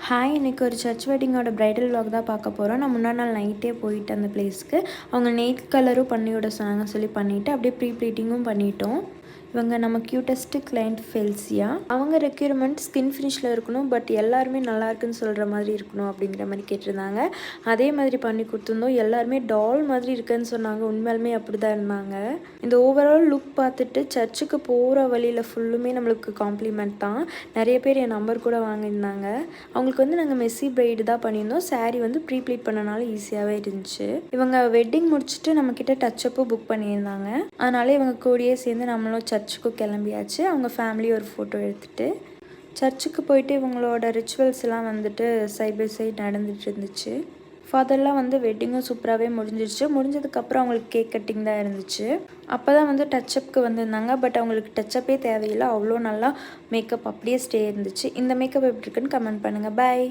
Hi, இன்றைக்கி ஒரு search வெட்டிங்கோட bridal vlog தான் பார்க்க போகிறோம். நான் முன்னாடி நாள் நைட்டே போயிட்டு அந்த பிளேஸ்க்கு அவங்க நெயில் கலரும் பண்ணி விட சொன்னாங்க சொல்லி பண்ணிவிட்டு அப்படியே ப்ரீ ப்ளீட்டிங்கும் பண்ணிட்டோம். இவங்க நம்ம க்யூட்டஸ்ட் கிளைண்ட் ஃபெல்சியா. அவங்க ரெக்யூர்மெண்ட் ஸ்கின் ஃபினிஷில் இருக்கணும், பட் எல்லாருமே நல்லா இருக்குன்னு சொல்கிற மாதிரி இருக்கணும் அப்படிங்கிற மாதிரி கேட்டிருந்தாங்க. அதே மாதிரி பண்ணி கொடுத்துருந்தோம். எல்லாருமே டால் மாதிரி இருக்குன்னு சொன்னாங்க. உண்மையாலுமே அப்படி தான் இருந்தாங்க. இந்த ஓவரால் லுக் பார்த்துட்டு சர்ச்சுக்கு போகிற வழியில் ஃபுல்லுமே நம்மளுக்கு காம்ப்ளிமெண்ட் தான். நிறைய பேர் என் நம்பர் கூட வாங்கியிருந்தாங்க. அவங்களுக்கு வந்து நாங்கள் மெஸ்ஸி பிரைடு தான் பண்ணியிருந்தோம். சாரீ வந்து ப்ரீ ப்ளீட் பண்ணனால ஈஸியாகவே இருந்துச்சு. இவங்க வெட்டிங் முடிச்சுட்டு நம்மக்கிட்ட டச்சப்பு புக் பண்ணியிருந்தாங்க. அதனால இவங்க கூடயே சேர்ந்து நம்மளும் சர்ச்சுக்கு கிளம்பியாச்சு. அவங்க ஃபேமிலி ஒரு ஃபோட்டோ எடுத்துகிட்டு சர்ச்சுக்கு போயிட்டு இவங்களோட ரிச்சுவல்ஸ் எல்லாம் வந்துட்டு சைட் பை சைட் நடந்துட்டு இருந்துச்சு. ஃபாதர்லாம் வந்து வெட்டிங்கும் சூப்பராகவே முடிஞ்சிருச்சு. முடிஞ்சதுக்கப்புறம் அவங்களுக்கு கேக் கட்டிங் தான் இருந்துச்சு. அப்போ தான் வந்து டச்சப்புக்கு வந்திருந்தாங்க. பட் அவங்களுக்கு டச்சப்பே தேவையில்லை, அவ்வளோ நல்லா மேக்கப் அப்படியே ஸ்டே இருந்துச்சு. இந்த மேக்கப் எப்படி இருக்குன்னு கமெண்ட் பண்ணுங்கள். பாய்.